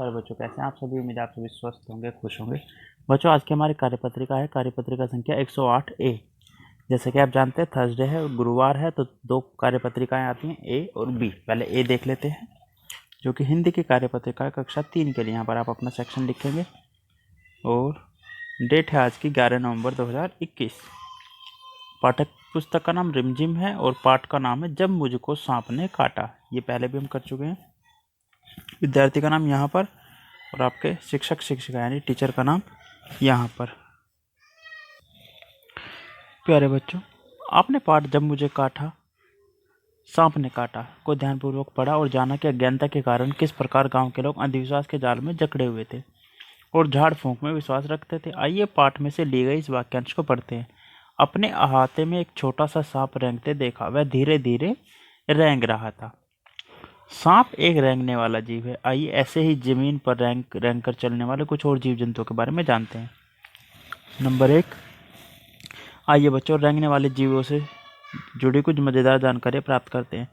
नमस्कार बच्चों, कैसे हैं आप सभी। उम्मीद है आप सभी स्वस्थ होंगे, खुश होंगे। बच्चों, आज की हमारी कार्यपत्रिका है कार्यपत्रिका संख्या 108 ए। जैसे कि आप जानते हैं थर्सडे है और गुरुवार है, तो दो कार्यपत्रिकाएं आती हैं, ए और बी। पहले ए देख लेते हैं, जो कि हिंदी की कार्यपत्रिका है कक्षा 3 के लिए। यहाँ पर आप अपना सेक्शन लिखेंगे और डेट है आज की 11 नवंबर 2021। पाठक पुस्तक का नाम रिमझिम है और पाठ का नाम है जब मुझको सांप ने काटा। ये पहले भी हम कर चुके हैं। विद्यार्थी का नाम यहाँ पर और आपके शिक्षक शिक्षिका यानी टीचर का नाम यहाँ पर। प्यारे बच्चों, आपने पाठ जब मुझे काटा सांप ने काटा को ध्यानपूर्वक पढ़ा और जाना कि अज्ञानता के कारण किस प्रकार गांव के लोग अंधविश्वास के जाल में जकड़े हुए थे और झाड़ फूंक में विश्वास रखते थे। आइए पाठ में से ली गई इस वाक्यांश को पढ़ते हैं। अपने अहाते में एक छोटा सा सांप रेंगते देखा, वह धीरे धीरे रेंग रहा था। सांप एक रेंगने वाला जीव है। आइए ऐसे ही जमीन पर रेंग कर चलने वाले कुछ और जीव जंतुओं के बारे में जानते हैं। नंबर 1, आइए बच्चों रेंगने वाले जीवों से जुड़ी कुछ मज़ेदार जानकारी प्राप्त करते हैं।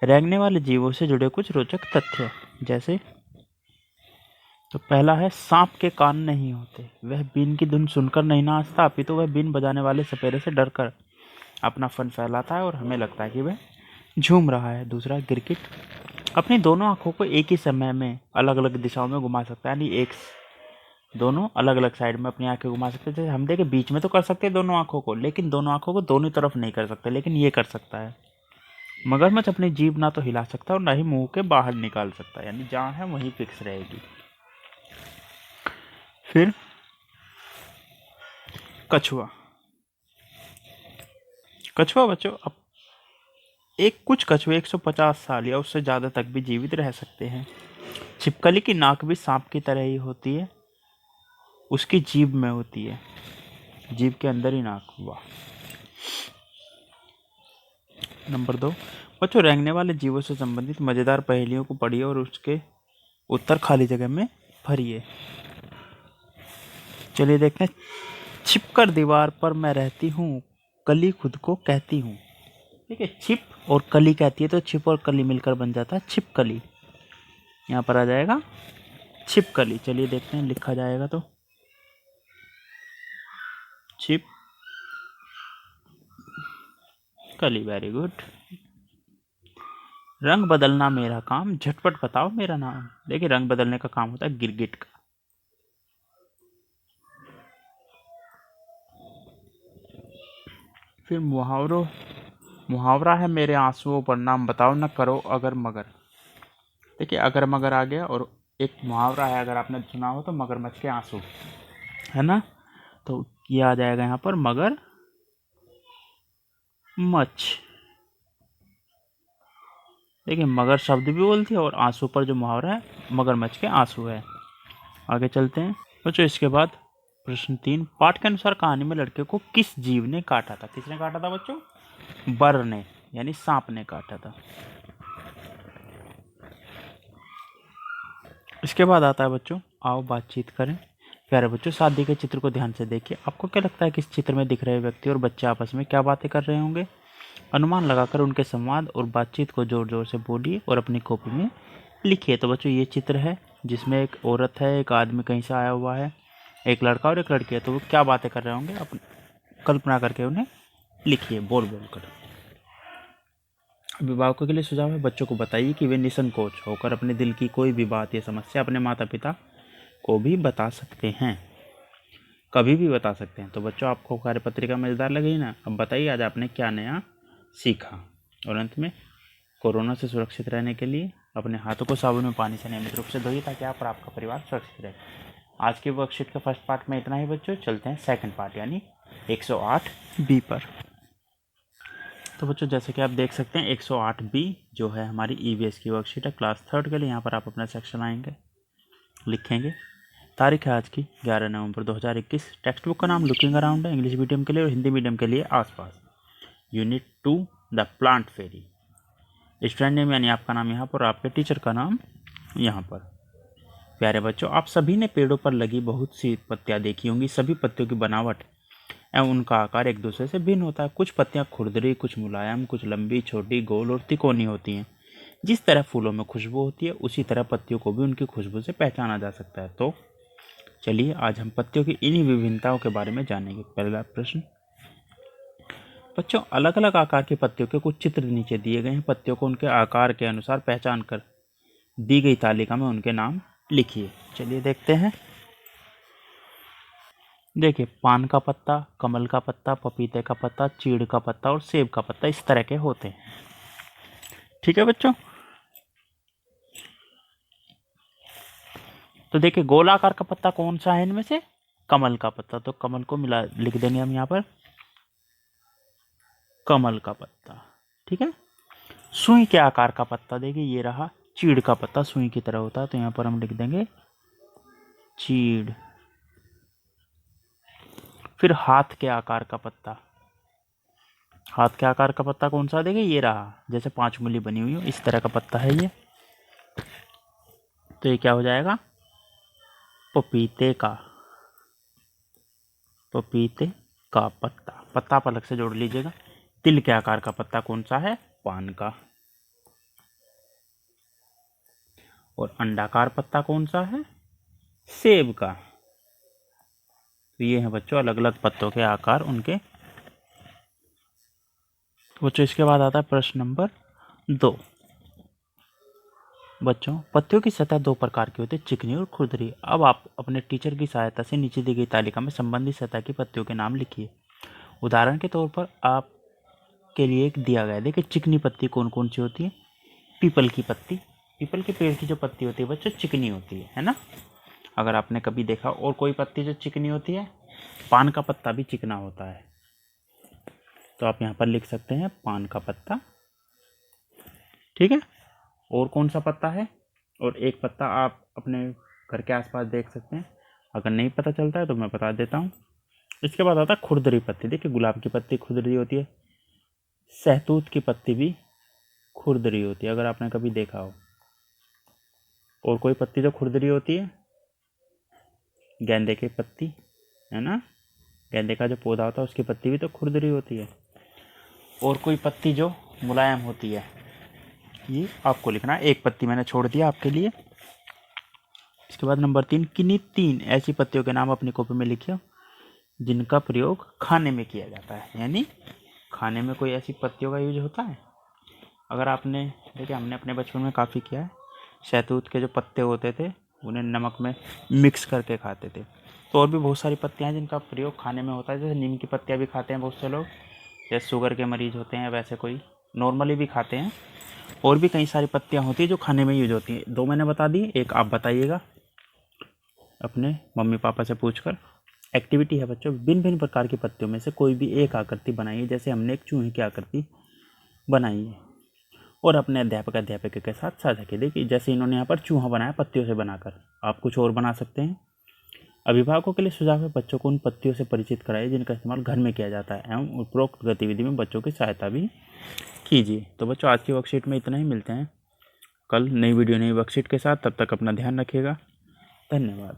रेंगने वाले जीवों से जुड़े कुछ रोचक तथ्य, जैसे तो पहला है, सांप के कान नहीं होते, वह बीन की धुन सुनकर नहीं नाचता, अपितु वह बीन बजाने वाले सपेरे से डरकर अपना फन फैलाता है और हमें लगता है कि वह झूम रहा है। दूसरा, गिरगिट अपनी दोनों आंखों को एक ही समय में अलग अलग दिशाओं में घुमा सकता है, यानी एक दोनों अलग अलग साइड में अपनी आंखें घुमा सकते हैं। जैसे हम देखें बीच में तो कर सकते हैं दोनों आंखों को, लेकिन दोनों आंखों को दोनों तरफ नहीं कर सकते, लेकिन ये कर सकता है। मगरमच्छ अपनी जीभ ना तो हिला सकता और ना ही मुंह के बाहर निकाल सकता, यानी जहाँ है वहीं फिक्स रहेगी। फिर कछुआ बच्चों, अब कुछ कछुए 150 साल या उससे ज़्यादा तक भी जीवित रह सकते हैं। छिपकली की नाक भी सांप की तरह ही होती है, उसकी जीभ में होती है, जीभ के अंदर ही नाक हुआ। नंबर 2, बच्चों रेंगने वाले जीवों से संबंधित मज़ेदार पहेलियों को पढ़िए और उसके उत्तर खाली जगह में भरिए। चलिए देखते हैं। छिपकर दीवार पर मैं रहती हूँ, कली खुद को कहती हूँ। ठीक है, छिप और कली कहती है तो छिप और कली मिलकर बन जाता है छिपकली। यहाँ पर आ जाएगा छिपकली। चलिए देखते हैं लिखा जाएगा तो छिप कली। Very good. रंग बदलना मेरा काम, झटपट बताओ मेरा नाम। देखिए रंग बदलने का काम होता है गिरगिट का। फिर मुहावरा है मेरे आंसुओं पर, नाम बताओ न करो अगर मगर। देखिए अगर मगर आ गया और एक मुहावरा है, अगर आपने सुना हो तो मगरमच्छ के आंसू, है ना, तो ये आ जाएगा यहाँ पर मगर मच्छ। देखिए मगर शब्द भी बोलती है और आंसू पर जो मुहावरा है मगरमच्छ के आंसू है। आगे चलते हैं बच्चों। इसके बाद प्रश्न 3, पाठ के अनुसार कहानी में लड़के को किस जीव ने काटा था। किसने काटा था बच्चों? बर ने, यानी सांप ने काटा था। इसके बाद आता है बच्चों, आओ बातचीत करें। प्यारे बच्चों, शादी के चित्र को ध्यान से देखिए। आपको क्या लगता है कि इस चित्र में दिख रहे व्यक्ति और बच्चे आपस में क्या बातें कर रहे होंगे? अनुमान लगाकर उनके संवाद और बातचीत को जोर जोर से बोलिए और अपनी कॉपी में लिखिए। तो बच्चों ये चित्र है जिसमें एक औरत है, एक आदमी कहीं से आया हुआ है, एक लड़का और एक लड़की है। तो वो क्या बातें कर रहे होंगे, अपनी कल्पना करके उन्हें लिखिए बोल बोल कर। अभिभावकों के लिए सुझाव है, बच्चों को बताइए कि वे निसंकोच होकर अपने दिल की कोई भी बात या समस्या अपने माता पिता को भी बता सकते हैं, कभी भी बता सकते हैं। तो बच्चों आपको कार्यपत्रिका मज़ेदार लगी ना? अब बताइए आज आपने क्या नया सीखा। और अंत में, कोरोना से सुरक्षित रहने के लिए अपने हाथों को साबुन में पानी से नियमित रूप से धोइए ताकि आप और आपका परिवार सुरक्षित रहे। आज के वर्कशीट के फर्स्ट पार्ट में इतना ही बच्चों। चलते हैं सेकंड पार्ट यानी 108 बी पर। तो बच्चों जैसे कि आप देख सकते हैं 108 बी जो है हमारी ईवीएस की वर्कशीट है क्लास 3 के लिए। यहाँ पर आप अपना सेक्शन आएंगे, लिखेंगे। तारीख है आज की 11 नवंबर 2021। टेक्स्ट बुक का नाम लुकिंग अराउंड है, इंग्लिश मीडियम के लिए और हिंदी मीडियम के लिए आसपास। Unit 2 the plant fairy. Student name यानी आपका नाम यहाँ पर और आपके टीचर का नाम यहाँ पर। प्यारे बच्चों, आप सभी ने पेड़ों पर लगी बहुत सी पत्तियाँ देखी होंगी। सभी पत्तियों की बनावट एवं उनका आकार एक दूसरे से भिन्न होता है। कुछ पत्तियाँ खुरदरी, कुछ मुलायम, कुछ लंबी, छोटी, गोल और तिकोनी होती हैं। जिस तरह फूलों में खुशबू होती है उसी तरह पत्तियों को भी उनकी खुशबू से पहचाना जा सकता है। तो चलिए आज हम पत्तियों की इन्हीं विभिन्नताओं के बारे में जानेंगे। पहला प्रश्न, बच्चों अलग अलग आकार की पत्तियों के कुछ चित्र नीचे दिए गए हैं। पत्तियों को उनके आकार के अनुसार पहचान कर दी गई तालिका में उनके नाम लिखिए। चलिए देखते हैं। देखिए, पान का पत्ता, कमल का पत्ता, पपीते का पत्ता, चीड़ का पत्ता और सेब का पत्ता इस तरह के होते हैं। ठीक है बच्चों। तो देखिए, गोलाकार का पत्ता कौन सा है इनमें से? कमल का पत्ता। तो कमल को मिला लिख देंगे हम यहाँ पर, कमल का पत्ता। ठीक है। सुई के आकार का पत्ता, देखिए ये रहा चीड़ का पत्ता, सुई की तरह होता है, तो यहाँ पर हम लिख देंगे चीड़। फिर हाथ के आकार का पत्ता, हाथ के आकार का पत्ता कौन सा? देखिए ये रहा, जैसे 5 मूली बनी हुई हो इस तरह का पत्ता है ये। तो ये क्या हो जाएगा? पपीते का, पपीते का पत्ता। पत्ता आप अलग से जोड़ लीजिएगा। तिल के आकार का पत्ता कौन सा है? पान का। और अंडाकार पत्ता कौन सा है? सेब का। तो ये है बच्चों अलग अलग पत्तों के आकार उनके। तो बच्चों इसके बाद आता है प्रश्न नंबर 2। बच्चों पत्तियों की सतह 2 प्रकार की होती है, चिकनी और खुरदरी। अब आप अपने टीचर की सहायता से नीचे दी गई तालिका में संबंधित सतह की पत्तियों के नाम लिखिए। उदाहरण के तौर पर आप के लिए एक दिया गया। देखिए चिकनी पत्ती कौन कौन सी होती है? पीपल की पत्ती, पीपल के पेड़ की जो पत्ती होती है बच्चों चिकनी होती है ना? अगर आपने कभी देखा। और कोई पत्ती जो चिकनी होती है, पान का पत्ता भी चिकना होता है, तो आप यहाँ पर लिख सकते हैं पान का पत्ता। ठीक है। और कौन सा पत्ता है? और एक पत्ता आप अपने घर के आसपास देख सकते हैं। अगर नहीं पता चलता है तो मैं बता देता हूँ। इसके बाद आता है खुरदरी पत्ती। देखिए गुलाब की पत्ती खुरदरी होती है, सहतूत की पत्ती भी खुरदरी होती है, अगर आपने कभी देखा हो। और कोई पत्ती जो खुरदरी होती है, गेंदे की पत्ती है ना, गेंदे का जो पौधा होता है उसकी पत्ती भी तो खुरदरी होती है। और कोई पत्ती जो मुलायम होती है, ये आपको लिखना है। एक पत्ती मैंने छोड़ दिया आपके लिए। इसके बाद नंबर 3, किन्हीं 3 ऐसी पत्तियों के नाम अपनी कॉपी में लिखिए जिनका प्रयोग खाने में किया जाता है। यानी खाने में कोई ऐसी पत्तियों का यूज होता है। अगर आपने देखिए, हमने अपने बचपन में काफ़ी किया है। शहतूत के जो पत्ते होते थे उन्हें नमक में मिक्स करके खाते थे। तो और भी बहुत सारी पत्तियां हैं जिनका प्रयोग खाने में होता है। जैसे नीम की पत्तियां भी खाते हैं बहुत से लोग, जैसे शुगर के मरीज होते हैं, वैसे कोई नॉर्मली भी खाते हैं। और भी कई सारी पत्तियां होती हैं जो खाने में यूज होती हैं। 2 मैंने बता दी, एक आप बताइएगा अपने मम्मी पापा से पूछकर। एक्टिविटी है बच्चों, भिन्न भिन्न प्रकार की पत्तियों में से कोई भी एक आकृति बनाइए। जैसे हमने एक चूहे की आकृति बनाई है और अपने अध्यापक के साथ साझा किए। देखिए जैसे इन्होंने यहाँ पर चूहा बनाया पत्तियों से बनाकर, आप कुछ और बना सकते हैं। अभिभावकों के लिए सुझाव है, बच्चों को उन पत्तियों से परिचित कराइए जिनका इस्तेमाल घर में किया जाता है एवं उपरोक्त गतिविधि में बच्चों की सहायता भी कीजिए। तो बच्चों आज की वर्कशीट में इतना ही। मिलते हैं कल नई वीडियो नई वर्कशीट के साथ। तब तक अपना ध्यान रखिएगा। धन्यवाद।